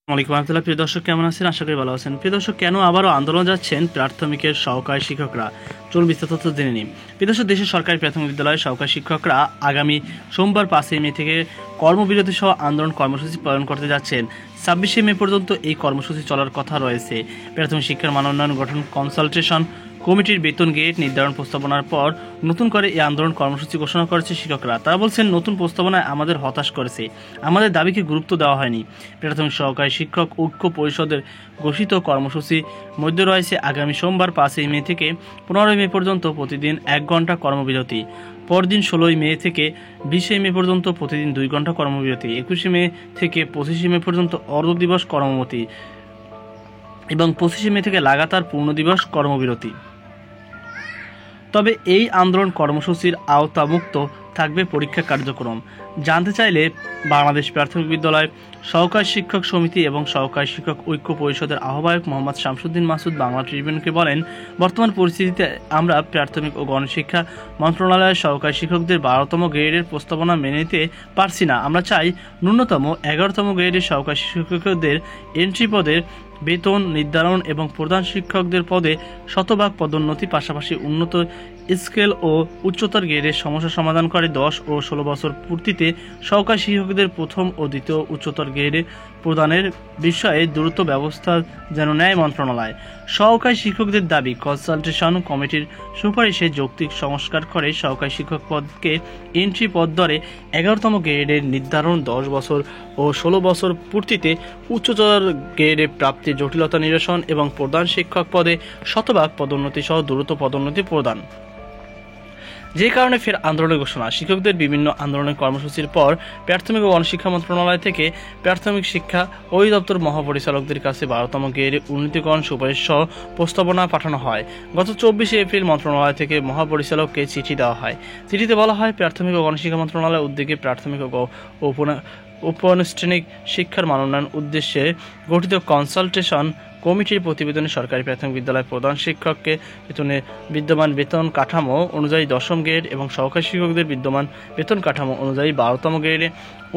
ওয়ালাইকুম রহমতুল্লাহ। প্রিয় দর্শক, কেমন আছেন? আশা করি ভালো আছেন। প্রিয় দর্শক, কেন আবারও আন্দোলন যাচ্ছেন প্রাথমিকের সহকারী শিক্ষকরা? চলুন বিস্তারিত তথ্য জেনে নিন। প্রিয় দর্শক, দেশের সরকারি প্রাথমিক বিদ্যালয়ের সহকারী শিক্ষকরা আগামী সোমবার ৫ই মে থেকে কর্মবিরতি সহ আন্দোলন কর্মসূচি পালন করতে যাচ্ছেন। ২৬শে মে পর্যন্ত এই কর্মসূচি চলার কথা রয়েছে। প্রাথমিক শিক্ষার মান উন্নয়ন গঠন কনসালটেশন কমিটির বেতন গেট নির্ধারণ প্রস্তাবনার পর নতুন করে এই আন্দোলন কর্মসূচি ঘোষণা করেছে শিক্ষকরা। তারা বলছেন, নতুন প্রস্তাবনায় আমাদের হতাশ করেছে, আমাদের দাবিকে গুরুত্ব দেওয়া হয়নি। প্রাথমিক সহকারী শিক্ষক ঐক্য পরিষদের ঘোষিত কর্মসূচির মধ্যে রয়েছে আগামী সোমবার ৫ই মে থেকে ১৫ই মে পর্যন্ত প্রতিদিন ১ ঘন্টা কর্মবিরতি, পরদিন ১৬ই মে থেকে ২০শে মে পর্যন্ত প্রতিদিন ২ ঘন্টা কর্মবিরতি, ২১শে মে থেকে ২৫শে মে পর্যন্ত অর্ধ দিবস কর্মবিরতি এবং ২৫শে মে থেকে লাগাতার পূর্ণ দিবস কর্মবিরতি। তবে এই আন্দোলন কর্মসূচির আওতামুক্ত থাকবে পরীক্ষা কার্যক্রম। জানতে চাইলে বাংলাদেশ প্রাথমিক বিদ্যালয় সহকারী শিক্ষক সমিতি এবং সহকারী শিক্ষক ঐক্য পরিষদের আহ্বায়ক মোহাম্মদ শামসুদ্দিন মাসুদ বাংলা ট্রিবিউনকে বলেন, বর্তমান পরিস্থিতিতে আমরা প্রাথমিক ও গণশিক্ষা মন্ত্রণালয়ের সহকারী শিক্ষকদের ১২তম গ্রেডের প্রস্তাবনা মেনে নিতে পারছি না। আমরা চাই ন্যূনতম ১১তম গ্রেডের সহকারী শিক্ষকদের এন্ট্রি পদের বেতন নির্ধারণ এবং প্রধান শিক্ষকদের পদে শতভাগ পদোন্নতি, পাশাপাশি উন্নত স্কেল ও উচ্চতর গ্রেডের সমস্যা সমাধান করে ১০ ও ১৬ বছর পূর্তিতে সহকারী শিক্ষকদের প্রথম ও দ্বিতীয় উচ্চতর গ্রেডে প্রদানের বিষয়ে দ্রুত ব্যবস্থা যেন নেয় মন্ত্রণালয়। সহকারী শিক্ষকদের দাবি, কনসালটেশন কমিটির সুপারিশে যৌক্তিক সংস্কার করে সহকারী শিক্ষক পদকে এন্ট্রি পদ দরে ১১তম গ্রেডের নির্ধারণ, ১০ বছর ও ১৬ বছর পূর্তিতে উচ্চতর গ্রেডে প্রাপ্তির জটিলতা নিরসন এবং প্রধান শিক্ষক পদে শতভাগ পদোন্নতি সহ দ্রুত পদোন্নতি প্রদান। যে কারণে ফের আন্দোলনের ঘোষণা। শিক্ষকদের বিভিন্ন আন্দোলনের কর্মসূচির পর প্রাথমিক ও গণশিক্ষা মন্ত্রণালয় থেকে প্রাথমিক শিক্ষা অধিদপ্তর মহাপরিচালকদের কাছে ১২তম গ্রেডে উন্নীতকরণ সুপারিশ সহ প্রস্তাবনা পাঠানো হয়। গত ২৪শে এপ্রিল মন্ত্রণালয় থেকে মহাপরিচালককে চিঠি দেওয়া হয়। চিঠিতে বলা হয়, প্রাথমিক ও গণশিক্ষা মন্ত্রণালয়ের উদ্যোগে প্রাথমিক ও উপানুষ্ঠানিক শিক্ষার মান উন্নয়ন উদ্দেশ্যে গঠিত কনসালটেশন কমিটির প্রতিবেদনে সরকারি প্রাথমিক বিদ্যালয়ের প্রধান শিক্ষককে বিদ্যমান বেতন কাঠামো অনুযায়ী ১০ম গ্রেড এবং সহকারী শিক্ষকদের বিদ্যমান বেতন কাঠামো অনুযায়ী ১২তম গ্রেডে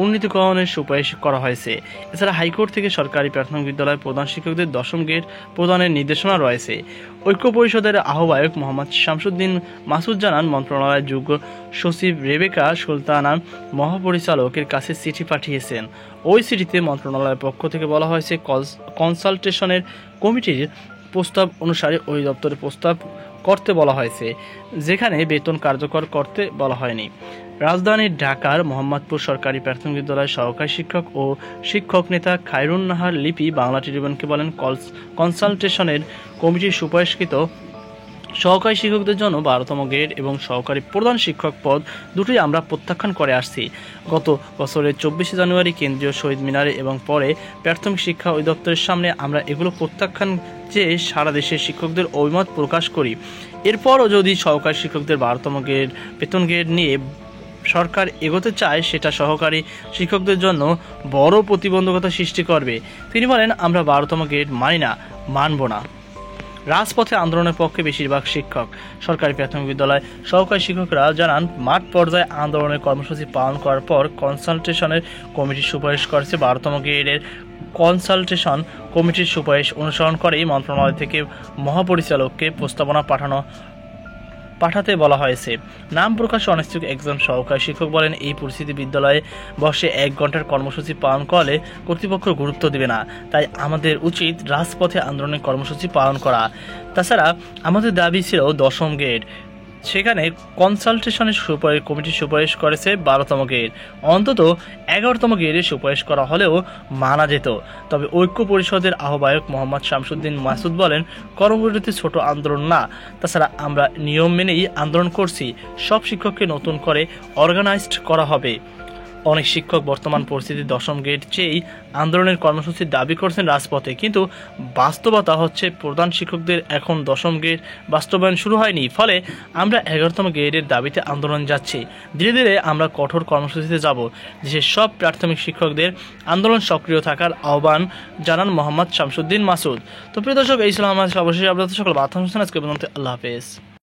উন্নীতকরণের সুপারিশ করা হয়েছে। এছাড়া হাইকোর্ট থেকে সরকারি প্রাথমিক বিদ্যালয়ের প্রধান শিক্ষকদের ১০ম গ্রেড প্রদানের নির্দেশনা রয়েছে। ঐক্য পরিষদের আহ্বায়ক মোহাম্মদ শামসুদ্দিন মাসুদ জানান, মন্ত্রণালয়ের যুগ্ম সচিব রেবেকা সুলতানা মহাপরিচালকের কাছে চিঠি পাঠিয়েছেন। ওই চিঠিতে মন্ত্রণালয়ের পক্ষ থেকে বলা হয়েছে, কনসালটেশনের কমিটির প্রস্তাব অনুসারে অধিদপ্তরের প্রস্তাব করতে বলা হয়েছে, যেখানে বেতন কার্যকর করতে বলা হয়নি। রাজধানীর ঢাকার মোহাম্মদপুর সরকারি প্রাথমিক বিদ্যালয়ের সহকারী শিক্ষক ও শিক্ষক নেতা খায়রুন নাহার লিপি বাংলা ট্রিবিউনকে বলেন, কনসালটেশনের কমিটির সুপারিশকৃত সহকারী শিক্ষকদের জন্য ১২তম গ্রেড এবং সহকারী প্রধান শিক্ষক পদ দুটোই আমরা প্রত্যাখ্যান করে আসছি। গত বছরের ২৪শে জানুয়ারি কেন্দ্রীয় শহীদ মিনারে এবং পরে প্রাথমিক শিক্ষা অধিদপ্তরের সামনে আমরা এগুলো প্রত্যাখ্যান চেয়ে সারা দেশের শিক্ষকদের অভিমত প্রকাশ করি। এরপরও যদি সহকারী শিক্ষকদের ১২তম গ্রেড বেতন গ্রেড নিয়ে সরকার এগোতে চায়, সেটা সহকারী শিক্ষকদের জন্য বড় প্রতিবন্ধকতা সৃষ্টি করবে। তিনি বলেন, আমরা ১২তম গ্রেড মানি না, মানব না। রাজপথে আন্দোলনের পক্ষে বেশিরভাগ শিক্ষক। সরকারি প্রাথমিক বিদ্যালয় সহকারী শিক্ষকরা জানান, মাঠ পর্যায়ে আন্দোলনের কর্মসূচি পালন করার পর কনসালটেশনের কমিটি সুপারিশ করেছে। ১২তম গ্রেডের কনসালটেশন কমিটির সুপারিশ অনুসরণ করেই মন্ত্রণালয় থেকে মহাপরিচালককে প্রস্তাবনা পাঠাতে বলা হয়েছে। নাম প্রকাশে অনিচ্ছুক একজন সহকারী শিক্ষক বলেন, এই পরিস্থিতি বিদ্যালয়ে বসে ১ ঘন্টার কর্মসূচি পালন করলে কর্তৃপক্ষ গুরুত্ব দেবে না। তাই আমাদের উচিত রাজপথে আন্দোলনের কর্মসূচি পালন করা। তাছাড়া আমাদের দাবি ছিল ১০ম গ্রেড, সেখানে কনসালটেশনের কমিটির সুপারিশ করেছে ১২তম গ্রেড, অন্তত ১১তম গ্রেডের সুপারিশ করা হলেও মানা যেত। তবে ঐক্য পরিষদের আহ্বায়ক মোহাম্মদ শামসুদ্দিন মাসুদ বলেন, কর্মবিরতি ছোট আন্দোলন না, তাছাড়া আমরা নিয়ম মেনেই আন্দোলন করছি। সব শিক্ষককে নতুন করে অর্গানাইজড করা হবে। অনেক শিক্ষক বর্তমান পরিস্থিতি ১০ম গ্রেড চেয়েই আন্দোলনের কর্মসূচির দাবি করছেন রাজপথে, কিন্তু বাস্তবতা হচ্ছে প্রধান শিক্ষকদের এখন ১০ম গ্রেড বাস্তবায়ন শুরু হয়নি। ফলে আমরা ১১তম গ্রেডের দাবিতে আন্দোলন যাচ্ছি। ধীরে ধীরে আমরা কঠোর কর্মসূচিতে যাব। দেশের সব প্রাথমিক শিক্ষকদের আন্দোলন সক্রিয় থাকার আহ্বান জানান মোহাম্মদ শামসুদ্দিন মাসুদ। তো প্রিয় দর্শক, এই ছিল আমাদের সর্বশেষ আপডেট। সকল বার্তা আজকে পর্যন্ত। আল্লাহ হাফেজ।